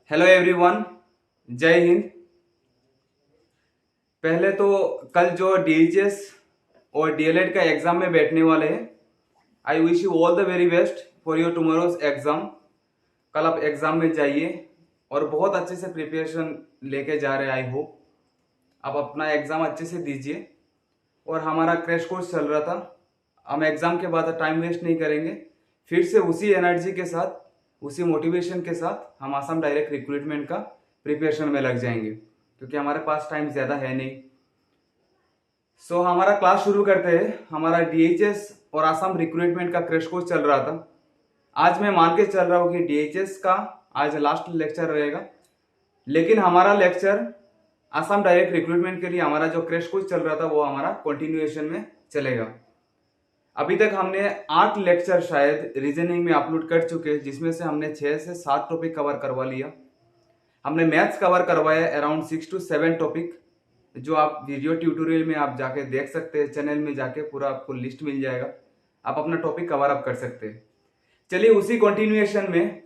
Hello everyone. जय हिंद। पहले तो कल जो डीएचएस और डीएलएड का एग्जाम में बैठने वाले हैं, I wish you all the very best for your tomorrow's exam. कल आप एग्जाम में जाइए और बहुत अच्छे से प्रिपरेशन लेके जा रहे हैं। आई होप आप अपना एग्जाम अच्छे से दीजिए। और हमारा क्रैश कोर्स चल रहा था, हम एग्जाम के बाद टाइम वेस्ट नहीं करेंगे। फिर से उसी एनर्जी के साथ, उसी मोटिवेशन के साथ हम आसाम डायरेक्ट रिक्रूटमेंट का प्रिपरेशन में लग जाएंगे, क्योंकि हमारे पास टाइम ज़्यादा है नहीं। सो हमारा क्लास शुरू करते हैं। हमारा डीएचएस और आसाम रिक्रूटमेंट का क्रैश कोर्स चल रहा था। आज मैं मान के चल रहा हूँ कि डीएचएस का आज लास्ट लेक्चर रहेगा, लेकिन हमारा लेक्चर आसाम डायरेक्ट रिक्रूटमेंट के लिए हमारा जो क्रैश कोर्स चल रहा था वो हमारा कंटिन्यूएशन में चलेगा। अभी तक हमने 8 लेक्चर शायद रीजनिंग में अपलोड कर चुके हैं, जिसमें से हमने 6 से 7 टॉपिक कवर करवा लिया। हमने मैथ्स कवर करवाया अराउंड 6 to 7 टॉपिक, जो आप वीडियो ट्यूटोरियल में आप जाके देख सकते हैं। चैनल में जाके पूरा आपको लिस्ट मिल जाएगा, आप अपना टॉपिक कवर अप कर सकते हैं। चलिए उसी कंटिन्यूएशन में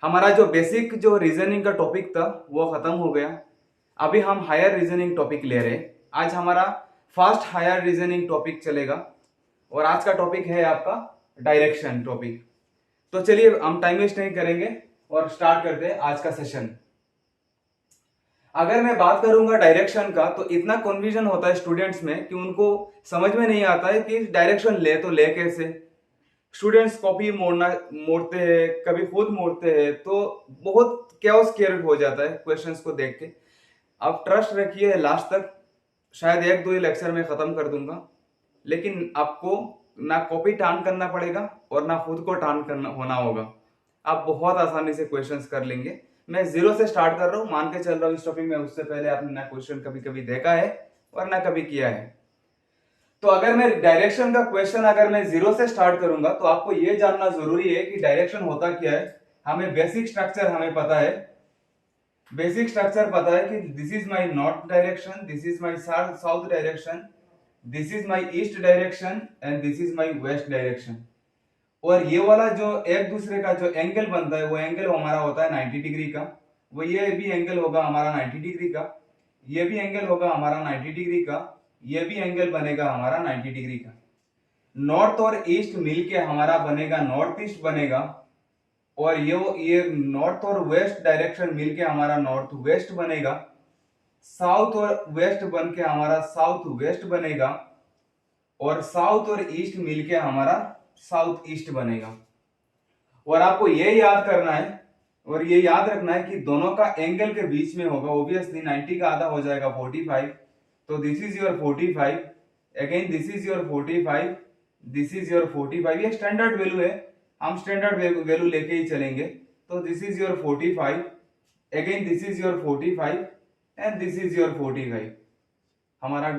हमारा जो बेसिक जो रीजनिंग का टॉपिक था वो खत्म हो गया। अभी हम हायर रीजनिंग टॉपिक ले रहे हैं। आज हमारा फास्ट हायर रीजनिंग टॉपिक चलेगा और आज का टॉपिक है आपका डायरेक्शन टॉपिक। तो चलिए हम टाइम वेस्ट नहीं करेंगे और स्टार्ट करते हैं आज का सेशन। अगर मैं बात करूंगा डायरेक्शन का, तो इतना कन्फ्यूजन होता है स्टूडेंट्स में कि उनको समझ में नहीं आता है कि डायरेक्शन ले तो ले कैसे। स्टूडेंट्स कॉपी मोड़ते हैं, कभी खुद मोड़ते हैं, तो बहुत कैओस क्रिएट हो जाता है क्वेश्चंस को देख के। आप ट्रस्ट रखिए लास्ट तक, शायद 1-2 ही लेक्चर में खत्म कर दूंगा, लेकिन आपको ना कॉपी टान करना पड़ेगा और ना खुद को टान करना होना होगा। आप बहुत आसानी से क्वेश्चंस कर लेंगे। मैं जीरो से स्टार्ट कर रहा हूँ, मान के चल रहा हूँ इस टॉपिक में उससे पहले आपने ना क्वेश्चन कभी कभी देखा है और ना कभी किया है। तो अगर मैं डायरेक्शन का क्वेश्चन अगर मैं जीरो से स्टार्ट करूंगा, तो आपको यह जानना जरूरी है कि डायरेक्शन होता क्या है। हमें बेसिक स्ट्रक्चर हमें पता है, बेसिक स्ट्रक्चर पता है कि this is my north direction, this is my south direction, this is my east direction and this is my west direction. और ये वाला जो एक दूसरे का जो एंगल बनता है वो एंगल हमारा होता है 90 डिग्री का। वो ये भी एंगल होगा हमारा 90 डिग्री का, ये भी एंगल होगा हमारा 90 डिग्री का, ये भी एंगल बनेगा हमारा 90 डिग्री का। नॉर्थ और ईस्ट मिलके हमारा बनेगा नॉर्थ ईस्ट बनेगा, और ये नॉर्थ और वेस्ट डायरेक्शन मिलके हमारा नॉर्थ वेस्ट बनेगा। साउथ और वेस्ट बन के हमारा साउथ वेस्ट बनेगा, और साउथ और ईस्ट मिलके हमारा साउथ ईस्ट बनेगा। और आपको ये याद करना है और ये याद रखना है कि दोनों का एंगल के बीच में होगा। ऑब्वियसली 90 का आधा हो जाएगा 45, तो this is your 45, again this is your 45, this is your 45। ये स्टैंडर्ड वैल्यू है, हम स्टैंडर्ड वैल्यू लेके ही चलेंगे। तो this is your 45, again this is your 45 and this is your 45। हमारा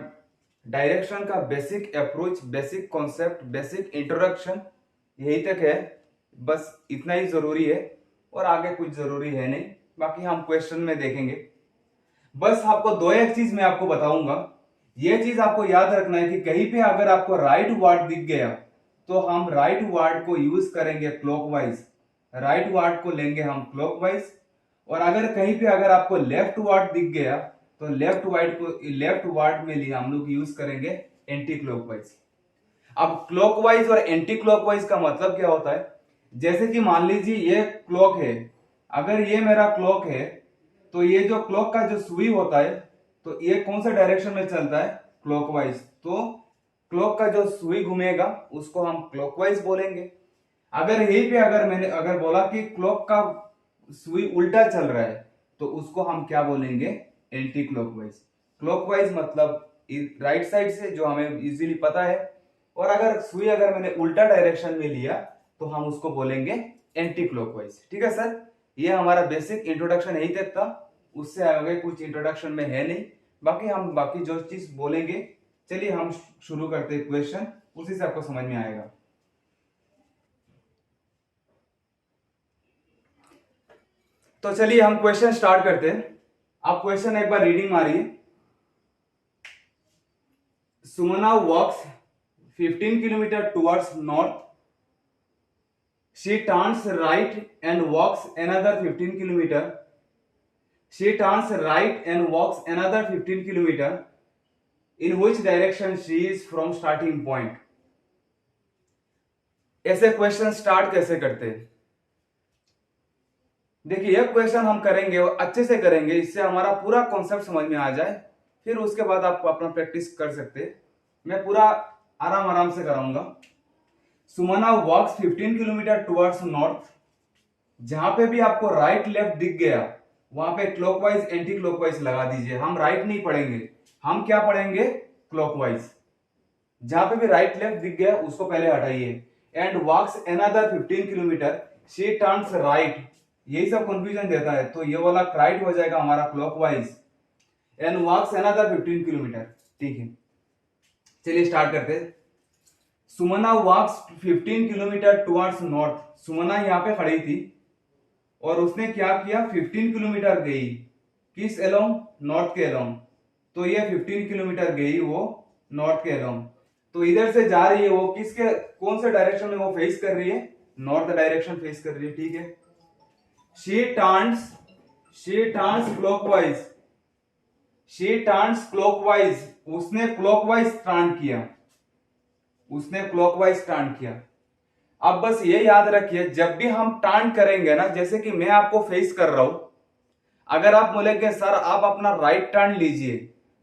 डायरेक्शन का basic approach, basic concept, basic introduction यही तक है। बस इतना ही जरूरी है और आगे कुछ जरूरी है नहीं, बाकी हम क्वेश्चन में देखेंगे। बस आपको दो एक चीज मैं आपको बताऊंगा, ये चीज आपको याद रखना है कि कहीं पे अगर आपको राइट वर्ड दिख गया तो हम राइट वर्ड को यूज करेंगे क्लॉकवाइज, राइट वर्ड को लेंगे हम क्लॉकवाइज। और अगर कहीं पे अगर आपको लेफ्ट वर्ड दिख गया तो लेफ्ट वर्ड में लिए हम लोग यूज करेंगे एंटी क्लॉकवाइज। अब क्लॉकवाइज और एंटी क्लॉकवाइज का मतलब क्या होता है, जैसे कि मान लीजिए ये क्लॉक है, अगर ये मेरा क्लॉक है तो ये जो क्लॉक का जो सुई होता है तो ये कौन सा डायरेक्शन में चलता है, क्लॉकवाइज। तो क्लॉक का जो सुई घूमेगा उसको हम क्लॉकवाइज बोलेंगे। अगर यहीं पे अगर मैंने अगर बोला कि क्लॉक का सुई उल्टा चल रहा है तो उसको हम क्या बोलेंगे, एंटी क्लॉकवाइज। क्लॉकवाइज मतलब राइट साइड से, जो हमें इजीली पता है, और अगर सुई अगर मैंने उल्टा डायरेक्शन में लिया तो हम उसको बोलेंगे एंटी क्लॉकवाइज। ठीक है सर, ये हमारा बेसिक इंट्रोडक्शन यही तक था, उससे आगे कुछ इंट्रोडक्शन में है नहीं। बाकी हम बाकी जो चीज बोलेंगे, चलिए हम शुरू करते हैं क्वेश्चन, उसी से आपको समझ में आएगा। तो चलिए हम क्वेश्चन स्टार्ट करते हैं। आप क्वेश्चन एक बार रीडिंग मारिए। Sumana walks 15 kilometer towards north, she turns right and walks another 15 kilometer, she turns right and walks another 15 kilometer, in which direction she is from starting point. ऐसे क्वेश्चन स्टार्ट कैसे करते हैं? देखिए यह क्वेश्चन हम करेंगे और अच्छे से करेंगे, इससे हमारा पूरा कॉन्सेप्ट समझ में आ जाए, फिर उसके बाद आप अपना प्रैक्टिस कर सकते हैं। मैं पूरा आराम आराम से कराऊंगा। Sumana walks 15 kilometer towards north. जहां पे भी आपको राइट लेफ्ट दिख गया वहां पे क्लॉकवाइज एंटी क्लॉकवाइज लगा दीजिए। हम राइट नहीं पढ़ेंगे, हम क्या पढ़ेंगे? क्लॉकवाइज। जहां पे भी राइट लेफ्ट दिख गया उसको पहले हटाइए। And walks another 15 kilometer, she turns right. यही सब कंफ्यूजन देता है, तो ये वाला राइट हो जाएगा हमारा clockwise. And walks another 15 kilometer. ठीक है, चलिए स्टार्ट करते हैं। Sumana walks 15 kilometer towards north. Sumana यहाँ पे खड़ी थी और उसने क्या किया? 15 किलोमीटर गई। किस अलोंग? नॉर्थ के अलोंग। तो ये 15 किलोमीटर गई वो नॉर्थ के अलोंग। तो इधर से जा रही है वो, किसके कौन से डायरेक्शन में वो फेस कर रही है? नॉर्थ डायरेक्शन फेस कर रही है। ठीक है, she turns clockwise. She turns clockwise, उसने क्लॉकवाइज टर्न किया, उसने क्लॉकवाइज टर्न किया। अब बस ये याद रखिए, जब भी हम टर्न करेंगे ना, जैसे कि मैं आपको फेस कर रहा हूं, अगर आप बोलेंगे सर आप अपना राइट टर्न लीजिए,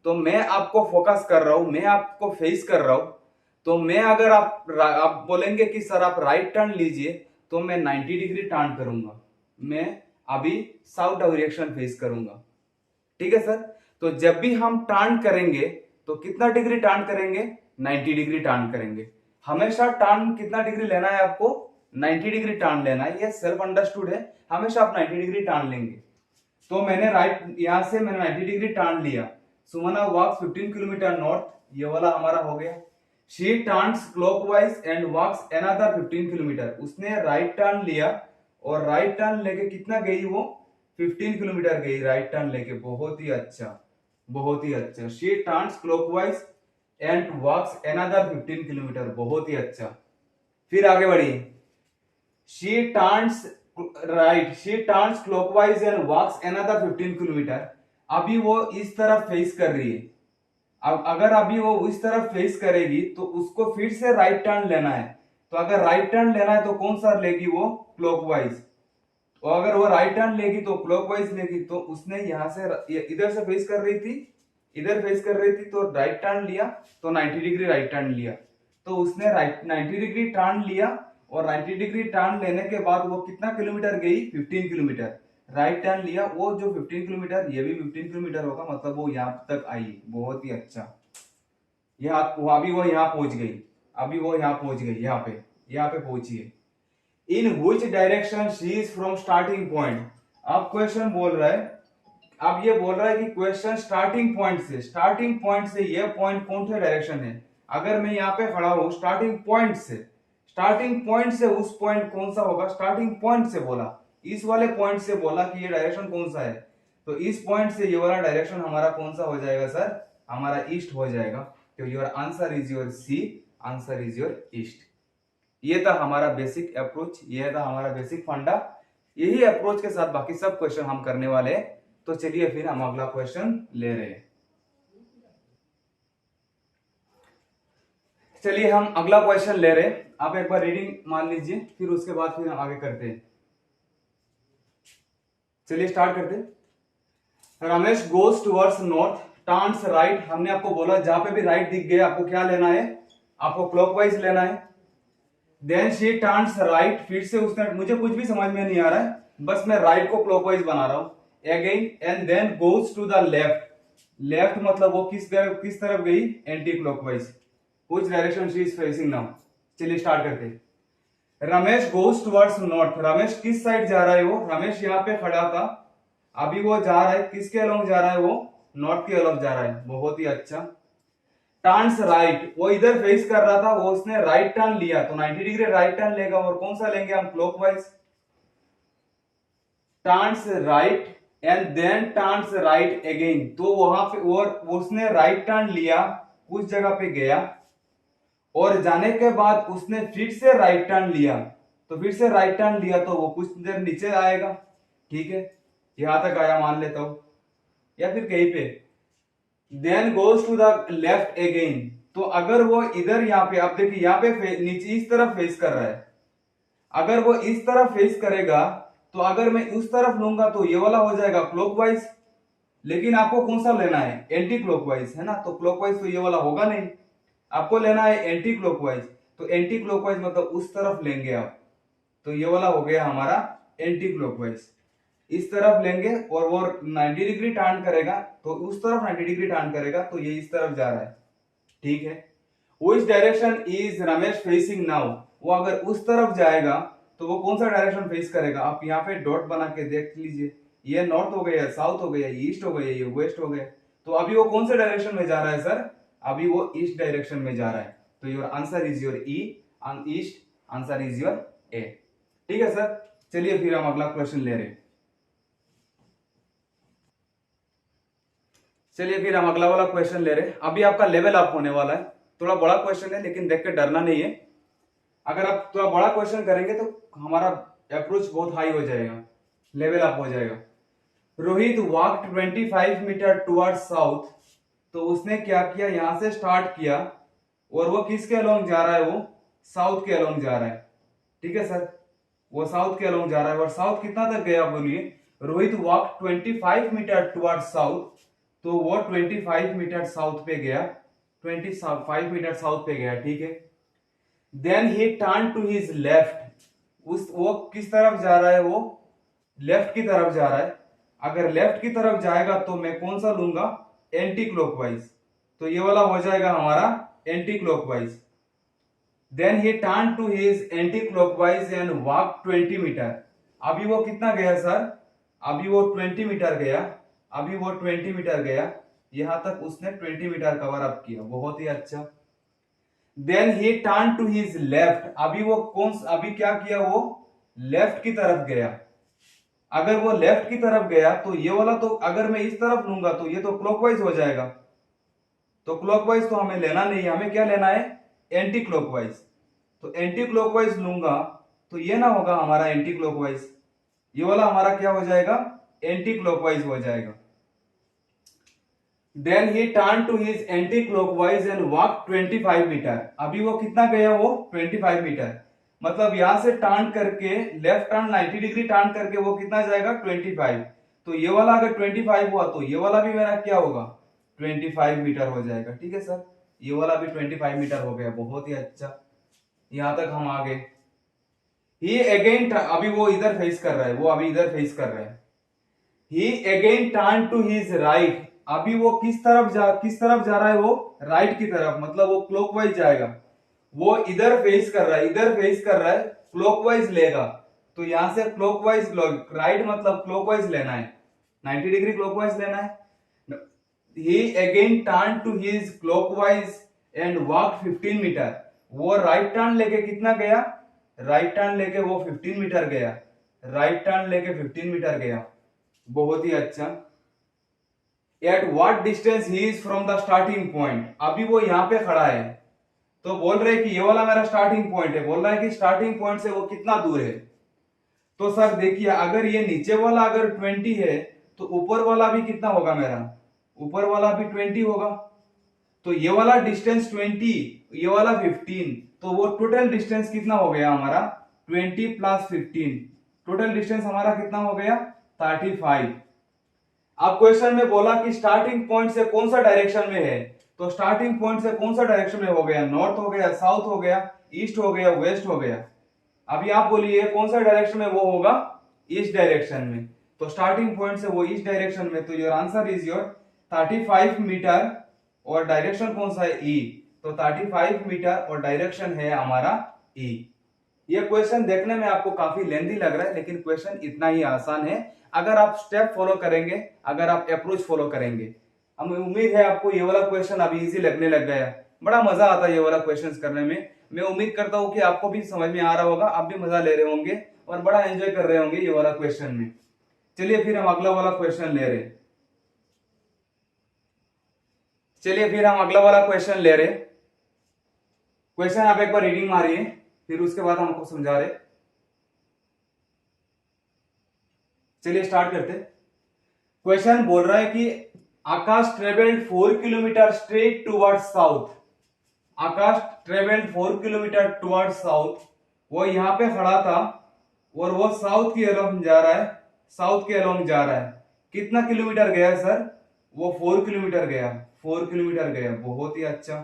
तो मैं आपको फोकस कर रहा हूं, मैं आपको फेस कर रहा हूं, तो मैं अगर आप बोलेंगे कि सर आप राइट टर्न लीजिए, तो मैं 90 डिग्री टर्न करूंगा। मैं अभी साउथ डायरेक्शन फेस करूंगा। ठीक है सर, तो जब भी हम टर्न करेंगे तो कितना डिग्री टर्न करेंगे? 90 डिग्री टर्न करेंगे। हमेशा टर्न कितना डिग्री लेना है आपको? 90 डिग्री टर्न लेना है, ये सेल्फ अंडरस्टूड है। हमेशा आप 90 डिग्री टर्न लेंगे। तो मैंने राइट यहां से मैंने 90 डिग्री टर्न लिया। सुमना वॉक्स 15 किलोमीटर नॉर्थ, ये वाला हमारा हो गया। She turns clockwise and walks another 15 kilometer, उसने राइट टर्न लिया और राइट टर्न लेके कितना गई वो? 15 किलोमीटर गई राइट टर्न लेके। बहुत ही अच्छा, बहुत ही अच्छा। She turns clockwise and walks another 15 kilometer, बहुत ही अच्छा। फिर आगे बढ़िए। She turns right, she turns clockwise and walks another 15 kilometer. अभी वो इस तरफ फेस कर रही है। अब अगर अभी वो इस तरफ फेस करेगी तो उसको फिर से राइट टर्न लेना है। तो अगर राइट टर्न लेना है तो कौन सा लेगी वो? क्लॉकवाइज। और अगर वो राइट टर्न लेगी तो क्लॉकवाइज लेगी। तो उसने यहां से इधर से फेस कर रही थी, इधर फेस कर रही थी, तो राइट टर्न लिया, तो 90 डिग्री राइट टर्न लिया। तो उसने राइट 90 डिग्री टर्न लिया और 90 डिग्री टर्न लेने के बाद वो कितना किलोमीटर गई? 15 किलोमीटर। राइट टर्न लिया, वो जो 15 किलोमीटर, ये भी 15 किलोमीटर होगा, मतलब वो यहाँ तक आई। बहुत ही अच्छा। यहाँ अभी वो यहाँ पहुंच गई, अभी वो यहाँ पहुंच गई, यहाँ पे पहुंची है। In which direction she is from starting point. अब क्वेश्चन बोल रहा है, अब ये बोल रहा है कि क्वेश्चन स्टार्टिंग पॉइंट से, स्टार्टिंग पॉइंट से ये पॉइंट कौन सा डायरेक्शन है? अगर मैं यहाँ पे खड़ा हूं स्टार्टिंग पॉइंट से, स्टार्टिंग पॉइंट से उस पॉइंट कौन सा होगा? स्टार्टिंग पॉइंट से बोला, इस वाले पॉइंट से बोला कि ये डायरेक्शन कौन सा है, तो इस पॉइंट से ये वाला डायरेक्शन हमारा कौन सा हो जाएगा सर? हमारा ईस्ट हो जाएगा। तो your answer is your C, answer is your east. ये था हमारा बेसिक अप्रोच, ये था हमारा बेसिक फंडा। यही अप्रोच के साथ बाकी सब क्वेश्चन हम करने वाले हैं। तो चलिए फिर हम अगला क्वेश्चन ले रहे हैं। चलिए हम अगला क्वेश्चन ले रहे हैं। आप एक बार रीडिंग मान लीजिए, फिर उसके बाद फिर हम आगे करते हैं। चलिए स्टार्ट करते हैं। Ramesh goes towards north, turns right. हमने आपको बोला जहां पे भी राइट दिख गया आपको क्या लेना है? आपको क्लॉकवाइज लेना है। देन शी टर्न्स राइट, फिर से उसने, मुझे कुछ भी समझ में नहीं आ रहा है, बस मैं राइट को क्लॉकवाइज बना रहा हूं। Again and then goes to the left. Left मतलब वो किस तरफ गई? Anti clockwise. Which direction she is facing now. चलिए स्टार्ट करते हैं। Ramesh goes towards north, Ramesh किस साइड जा रहा है? वो रमेश यहाँ पे खड़ा था, अभी वो जा रहा है किसके अलोंग जा रहा है? वो नॉर्थ के अलोंग जा रहा है। बहुत ही अच्छा। टर्न्स राइट, वो इधर फेस कर रहा था, वो उसने राइट टर्न लिया, तो 90 डिग्री राइट टर्न लेगा। और कौन सा लेंगे हम? Clockwise. Turns right and then turns right again, तो वहां पे और उसने राइट टर्न लिया, उस जगह पे गया, और जाने के बाद उसने फिर से राइट टर्न लिया, तो फिर से राइट टर्न लिया तो वो कुछ देर नीचे आएगा। ठीक है, यहां तक आया मान लेता हूं, या फिर कहीं पे, then goes to the left again. तो अगर वो इधर यहाँ पे, आप देखिए यहाँ पे नीचे इस तरफ फेस कर रहा है, अगर वो इस तरफ फेस करेगा तो अगर मैं उस तरफ लूंगा तो ये वाला हो जाएगा क्लॉकवाइज, लेकिन आपको कौन सा लेना है, एंटी क्लॉकवाइज है ना, तो क्लॉकवाइज तो ये वाला होगा नहीं, आपको लेना है एंटी क्लॉकवाइज। तो एंटी क्लॉकवाइज मतलब उस तरफ लेंगे आप, तो ये वाला हो गया हमारा एंटी क्लॉकवाइज। इस तरफ लेंगे और वो 90 डिग्री टर्न करेगा, तो उस तरफ 90 डिग्री टर्न करेगा, तो ये इस तरफ जा रहा है, ठीक है। Which direction is Ramesh facing now, वो अगर उस तरफ जाएगा तो वो कौन सा डायरेक्शन फेस करेगा, आप यहाँ पे डॉट बना के देख लीजिए, ये नॉर्थ हो गया, साउथ हो गया, ईस्ट हो गया, ये वेस्ट हो गया, तो अभी वो कौन से डायरेक्शन में जा रहा है सर, अभी वो ईस्ट डायरेक्शन में जा रहा है, तो your answer is your E, east, answer is your A, ठीक है सर। चलिए फिर हम अगला क्वेश्चन ले रहे हैं, चलिए फिर हम अगला वाला क्वेश्चन ले रहे हैं। अभी आपका लेवल अप होने वाला है, थोड़ा बड़ा क्वेश्चन है लेकिन देख के डरना नहीं है, अगर आप थोड़ा बड़ा क्वेश्चन करेंगे तो हमारा अप्रोच बहुत हाई हो जाएगा, लेवल अप हो जाएगा। Rohit walked 25 meter towards south, तो उसने क्या किया, यहां से स्टार्ट किया और वो किसके अलोंग जा रहा है, वो साउथ के अलोंग जा रहा है, ठीक है सर, वो साउथ के अलोंग जा रहा है। और साउथ कितना तक गया बोलिए, Rohit walk 25 meter towards south, तो वो 25 मीटर साउथ पे गया, 25 मीटर साउथ पे गया, ठीक है। Then he turn to his left, उस वो किस तरफ जा रहा है, वो लेफ्ट की तरफ जा रहा है, अगर लेफ्ट की तरफ जाएगा तो मैं कौन सा लूंगा, एंटी क्लॉकवाइज, तो ये वाला हो जाएगा हमारा anti clockwise. Then he turn to his anti clockwise and walk 20 meter, अभी वो कितना गया सर, अभी वो 20 मीटर गया, अभी वो 20 मीटर गया, यहां तक उसने 20 मीटर कवर अप किया, बहुत ही अच्छा। Then he turn to his left, अभी वो अभी क्या किया, वो लेफ्ट की तरफ गया, अगर वो लेफ्ट की तरफ गया तो ये वाला, तो अगर मैं इस तरफ लूंगा तो ये तो क्लॉकवाइज हो जाएगा, तो क्लॉकवाइज तो हमें लेना नहीं है, हमें क्या लेना है, एंटी क्लॉकवाइज। तो एंटी क्लॉकवाइज लूंगा तो ये ना होगा हमारा एंटी क्लॉकवाइज, ये वाला हमारा क्या हो जाएगा, एंटी क्लॉकवाइज हो जाएगा। Then he turn to his anti clockwise and walk 25 meter, अभी वो कितना गया, वो 25 मीटर, मतलब यहां से टर्न करके लेफ्ट टर्न 90 डिग्री टर्न करके वो कितना जाएगा, 25, तो ये वाला अगर 25 हुआ तो ये वाला भी मेरा क्या होगा, 25 मीटर हो जाएगा, ठीक है सर, ये वाला भी 25 मीटर हो गया, बहुत ही अच्छा, यहां तक हम आ गए। ही अगेन, अभी वो इधर फेस कर रहा है, वो अभी इधर फेस कर रहा है, he again turn to his right, अभी वो किस तरफ जा रहा है, वो राइट की तरफ, मतलब वो क्लॉकवाइज जाएगा, वो इधर फेस कर रहा है, इधर फेस कर रहा है, क्लॉकवाइज लेगा, तो यहां से क्लॉकवाइज, राइट मतलब क्लॉकवाइज लेना है, 90 डिग्री क्लॉकवाइज लेना है। He again turn to his clockwise and walk 15 metre, वो राइट टर्न लेके कितना गया, राइट टर्न लेके वो 15 मीटर गया, राइट टर्न लेके 15 मीटर गया, बहुत ही अच्छा। At what distance he is from the starting point, अभी वो यहाँ पे खड़ा है, तो बोल रहे हैं कि ये वाला मेरा स्टार्टिंग पॉइंट है, बोल रहा है कि स्टार्टिंग पॉइंट से वो कितना दूर है, तो सर देखिए अगर ये नीचे वाला अगर 20 है तो ऊपर वाला भी कितना होगा मेरा, ऊपर वाला भी 20 होगा, तो ये वाला डिस्टेंस 20, ये वाला 15, तो वो टोटल डिस्टेंस कितना हो गया हमारा, 20 प्लस 15, टोटल डिस्टेंस हमारा कितना हो गया, 35। अब क्वेश्चन में बोला कि स्टार्टिंग पॉइंट से कौन सा डायरेक्शन में है, तो स्टार्टिंग पॉइंट से कौन सा डायरेक्शन में हो गया, नॉर्थ हो गया, साउथ हो गया, ईस्ट हो गया, वेस्ट हो गया, अभी आप बोलिए कौन सा डायरेक्शन में वो होगा, ईस्ट डायरेक्शन में, तो स्टार्टिंग पॉइंट से वो ईस्ट डायरेक्शन में, तो your answer is your 35 meter, और डायरेक्शन कौन सा है, ई, तो 35 मीटर और डायरेक्शन है हमारा ई। ये क्वेश्चन देखने में आपको काफी लेंथी लग रहा है, लेकिन क्वेश्चन इतना ही आसान है, अगर आप स्टेप फॉलो करेंगे, अगर आप अप्रोच फॉलो करेंगे। हमें उम्मीद है आपको ये वाला क्वेश्चन अभी इजी लगने लग गया, बड़ा मजा आता है ये वाला क्वेश्चन करने में, मैं उम्मीद करता हूँ कि आपको भी समझ में आ रहा होगा, आप भी मजा ले रहे होंगे और बड़ा एंजॉय कर रहे होंगे ये वाला क्वेश्चन में। चलिए फिर हम अगला वाला क्वेश्चन ले रहे, चलिए फिर हम अगला वाला क्वेश्चन ले रहे। क्वेश्चन आप एक बार रीडिंग मारिए, फिर उसके बाद हमको समझा रहे। चलिए स्टार्ट करते। क्वेश्चन बोल रहा है कि Akash travelled 4 kilometre straight towards south. Akash travelled 4 kilometre towards south. वो यहाँ पे खड़ा था और वो साउथ की अलोंग जा रहा है, साउथ के अलोंग जा रहा है। कितना किलोमीटर गया सर? वो 4 किलोमीटर गया, 4 किलोमीटर गया। बहुत ही अच्छा।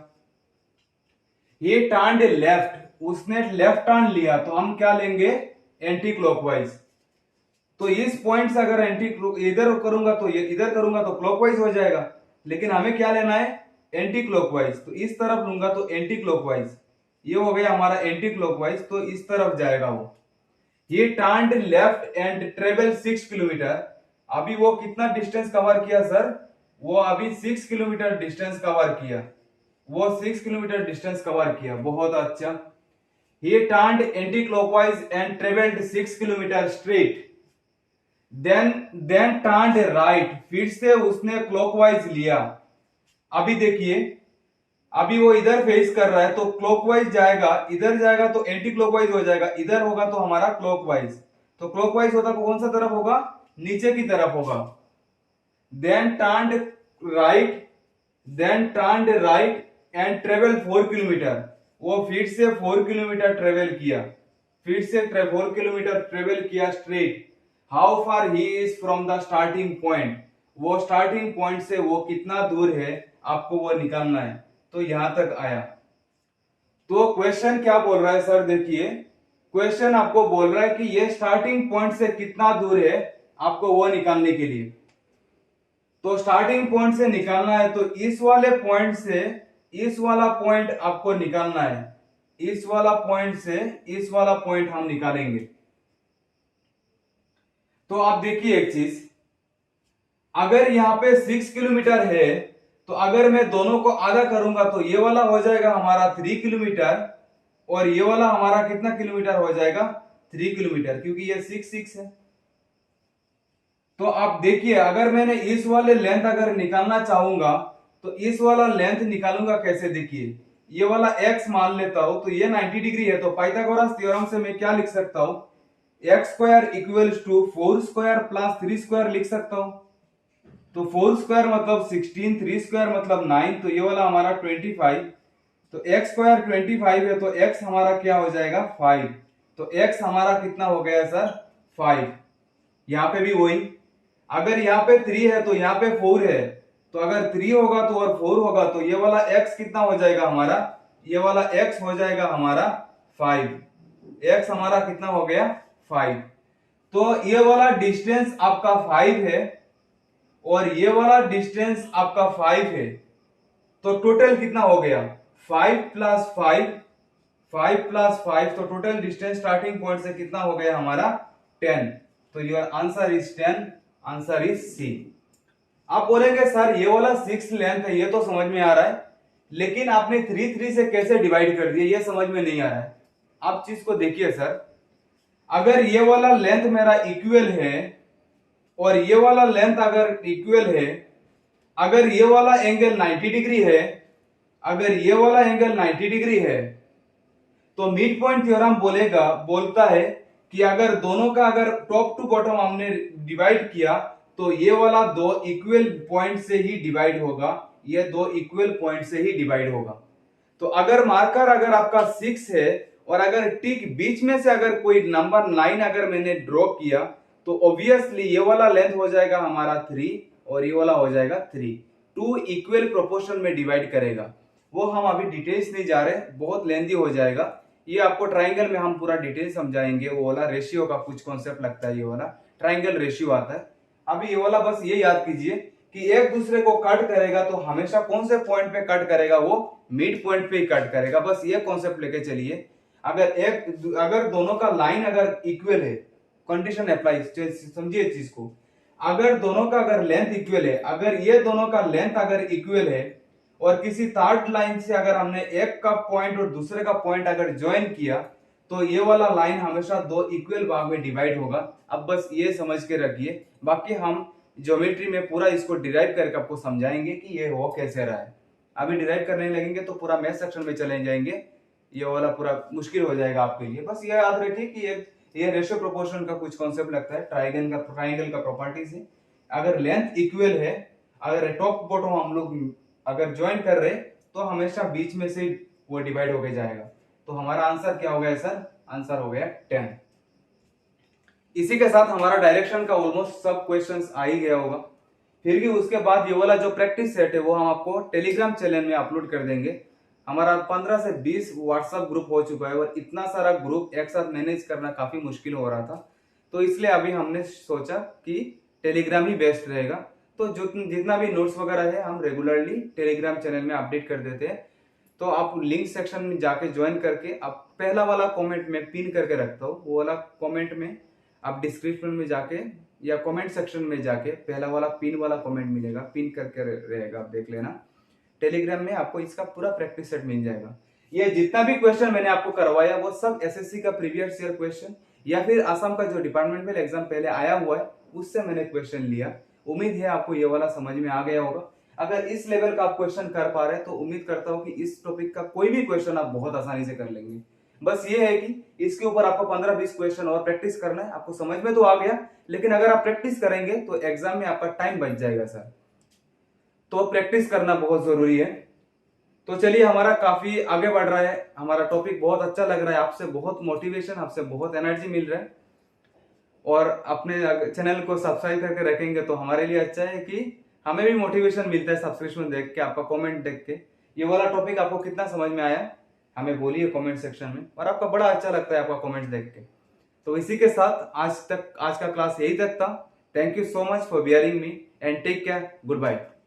ये टर्न्ड लेफ्ट, उसने लेफ्ट टर्न लिया, तो हम क्या लेंगे? Anti clockwise. तो इस पॉइंट से अगर एंटी इधर करूंगा तो ये इधर करूंगा तो क्लॉकवाइज हो जाएगा, लेकिन हमें क्या लेना है? Anti clockwise. तो इस तरफ लूंगा तो एंटी क्लॉकवाइज, ये हो गया हमारा एंटी क्लॉकवाइज, तो इस तरफ जाएगा वो। ये turned left and travel 6 kilometre. अभी वो कितना डिस्टेंस कवर किया सर? वो अभी 6 किलोमीटर डिस्टेंस कवर किया, वो 6 किलोमीटर डिस्टेंस कवर किया। बहुत अच्छा। He turned anti-clockwise and traveled 6 kilometre straight. Then turned right. फिर से उसने क्लॉकवाइज लिया। अभी देखिए, अभी वो इधर फेस कर रहा है तो क्लॉकवाइज जाएगा, इधर जाएगा तो एंटी क्लॉकवाइज हो जाएगा, इधर होगा तो हमारा क्लॉकवाइज। तो क्लॉकवाइज होता तो कौन सा तरफ होगा? नीचे की तरफ होगा। Then turned right, then turned right and traveled 4 kilometre. वो फिर से 4 किलोमीटर ट्रेवल किया, फिर से 4 किलोमीटर ट्रेवल किया straight. How far he is from the starting point. वो स्टार्टिंग पॉइंट से वो कितना दूर है आपको वो निकालना है। तो यहां तक आया। तो क्वेश्चन क्या बोल रहा है सर? देखिए, क्वेश्चन आपको बोल रहा है कि ये स्टार्टिंग पॉइंट से कितना दूर है आपको वो निकालने के लिए। तो स्टार्टिंग पॉइंट से निकालना है तो इस वाले पॉइंट से इस वाला पॉइंट आपको निकालना है। इस वाला पॉइंट से इस वाला पॉइंट हम निकालेंगे। तो आप देखिए एक चीज, अगर यहां पे 6 किलोमीटर है तो अगर मैं दोनों को आधा करूंगा तो ये वाला हो जाएगा हमारा 3 किलोमीटर और ये वाला हमारा कितना किलोमीटर हो जाएगा? 3 किलोमीटर, क्योंकि ये 6 है। तो आप देखिए, अगर मैंने इस वाले लेंथ अगर निकालना चाहूंगा तो इस वाला लेंथ निकालूंगा कैसे? देखिए, ये वाला x मान लेता हूं तो ये 90 डिग्री है। तो पाइथागोरस थ्योरम से मैं क्या लिख सकता हूं? X square equals to 4 square plus 3 square लिख सकता हूं। तो 4 स्क्वायर मतलब 16, 3 स्क्वायर मतलब 9, तो ये वाला हमारा 25। तो x स्क्वायर 25 है तो x हमारा क्या हो जाएगा? 5। तो x हमारा कितना हो गया सर? 5। यहाँ पे भी वही, अगर यहाँ पे 3 है तो यहाँ पे 4 है, तो अगर 3 होगा तो और 4 होगा तो ये वाला x कितना हो जाएगा हमारा? ये वाला x हो जाएगा हमारा 5। x हमारा कितना हो गया? 5। तो ये वाला डिस्टेंस आपका 5 है और ये वाला डिस्टेंस आपका 5 है। तो टोटल कितना हो गया? 5 प्लस 5, 5 प्लस 5, तो टोटल डिस्टेंस स्टार्टिंग पॉइंट से कितना हो गया हमारा? 10। तो your answer is 10। Answer is C. आप बोलेंगे सर ये वाला 6 लेंथ है, ये तो समझ में आ रहा है, लेकिन आपने 3 3 से कैसे डिवाइड कर दिया, ये समझ में नहीं आ रहा है। आप चीज को देखिए सर, अगर ये वाला लेंथ मेरा इक्वल है और ये वाला लेंथ अगर इक्वल है, अगर ये वाला एंगल 90 डिग्री है, अगर ये वाला एंगल 90 डिग्री है, तो मिड पॉइंट थ्योरम बोलता है कि अगर दोनों का अगर टॉप टू बॉटम हमने डिवाइड किया तो ये वाला दो इक्वल पॉइंट से ही डिवाइड होगा, ये दो इक्वल पॉइंट से ही डिवाइड होगा। तो अगर मार्कर अगर आपका 6 है और अगर टिक बीच में से अगर कोई नंबर 9 अगर मैंने ड्रॉ किया तो ऑब्वियसली ये वाला लेंथ हो जाएगा हमारा 3 और ये वाला हो जाएगा 3। 2 इक्वल प्रोपोर्शन में डिवाइड करेगा। वो हम अभी डिटेल्स नहीं जा रहे, बहुत लेंथी हो जाएगा। ये आपको ट्राइंगल में हम पूरा डिटेल समझाएंगे। वो वाला रेशियो का कुछ कॉन्सेप्ट लगता है, ये वाला ट्राइंगल रेशियो आता है। अभी ये वाला बस ये याद कीजिए कि एक दूसरे को कट करेगा तो हमेशा कौन से पॉइंट पे कट करेगा? वो मिड पॉइंट पे ही कट करेगा। बस ये कॉन्सेप्ट लेके चलिए। अगर दोनों का लाइन अगर इक्वल है, कंडीशन अप्लाई, समझिए चीज को, अगर दोनों का अगर लेंथ इक्वल है, अगर ये दोनों का लेंथ अगर इक्वल है और किसी थर्ड लाइन से अगर हमने एक का पॉइंट और दूसरे का पॉइंट अगर ज्वाइन किया तो ये वाला लाइन हमेशा दो इक्वल भाग में डिवाइड होगा। अब बस ये समझ के रखिए, बाकी हम ज्योमेट्री में पूरा इसको डिराइव करके आपको समझाएंगे कि ये हो कैसे रहा है। अभी डिराइव करने लगेंगे तो पूरा मैथ सेक्शन में चले जाएंगे, ये वाला पूरा मुश्किल हो जाएगा आपके लिए। बस ये याद रखिए कि ये रेशियो प्रोपोर्शन का कुछ कॉन्सेप्ट लगता है, ट्राइंगल का प्रॉपर्टीज है। अगर लेंथ इक्वल है, अगर टॉप बॉटम हम लोग अगर ज्वाइन कर रहे तो हमेशा बीच में से वो डिवाइड होके जाएगा। तो हमारा आंसर क्या हो गया सर? आंसर हो गया 10। इसी के साथ हमारा डायरेक्शन का ऑलमोस्ट सब क्वेश्चंस आ ही गया होगा। फिर भी उसके बाद ये वाला जो प्रैक्टिस सेट है वो हम आपको टेलीग्राम चैनल में अपलोड कर देंगे। हमारा 15 से 20 व्हाट्सएप ग्रुप हो चुका है और इतना सारा ग्रुप एक साथ मैनेज करना काफी मुश्किल हो रहा था, तो इसलिए अभी हमने सोचा कि टेलीग्राम ही बेस्ट रहेगा। तो जो जितना भी नोट्स वगैरह है हम रेगुलरली टेलीग्राम चैनल में अपडेट कर देते हैं। तो आप लिंक सेक्शन में जाके ज्वाइन करके आप पहला वाला कमेंट में पिन करके रखता हूँ, वो वाला कमेंट में आप डिस्क्रिप्शन में जाके या कमेंट सेक्शन में जाके पहला वाला पिन वाला कमेंट मिलेगा, पिन करके रहेगा, आप देख लेना। टेलीग्राम में आपको इसका पूरा प्रैक्टिस सेट मिल जाएगा। ये जितना भी क्वेश्चन मैंने आपको करवाया वो सब एसएससी का प्रीवियस ईयर क्वेश्चन या फिर असम का जो डिपार्टमेंटल एग्जाम पहले आया हुआ है उससे मैंने क्वेश्चन लिया। उम्मीद है आपको ये वाला समझ में आ गया होगा। अगर इस लेवल का आप क्वेश्चन कर पा रहे हैं तो उम्मीद करता हूं कि इस टॉपिक का कोई भी क्वेश्चन आप बहुत आसानी से कर लेंगे। बस ये है कि इसके ऊपर आपको 15-20 क्वेश्चन और प्रैक्टिस करना है। आपको समझ में तो आ गया, लेकिन अगर आप प्रैक्टिस करेंगे तो एग्जाम में आपका टाइम बच जाएगा सर। तो प्रैक्टिस करना बहुत जरूरी है। तो चलिए, हमारा काफी आगे बढ़ रहा है, हमारा टॉपिक बहुत अच्छा लग रहा है, आपसे बहुत मोटिवेशन, आपसे बहुत एनर्जी मिल रहा है। और अपने चैनल को सब्सक्राइब करके रखेंगे तो हमारे लिए अच्छा है कि हमें भी मोटिवेशन मिलता है सब्सक्रिप्शन देख के, आपका कमेंट देख के। ये वाला टॉपिक आपको कितना समझ में आया हमें बोलिए कमेंट सेक्शन में, और आपका बड़ा अच्छा लगता है आपका कमेंट देख के। तो इसी के साथ आज का क्लास यही तक था। Thank you so much for bearing me and take care, good bye.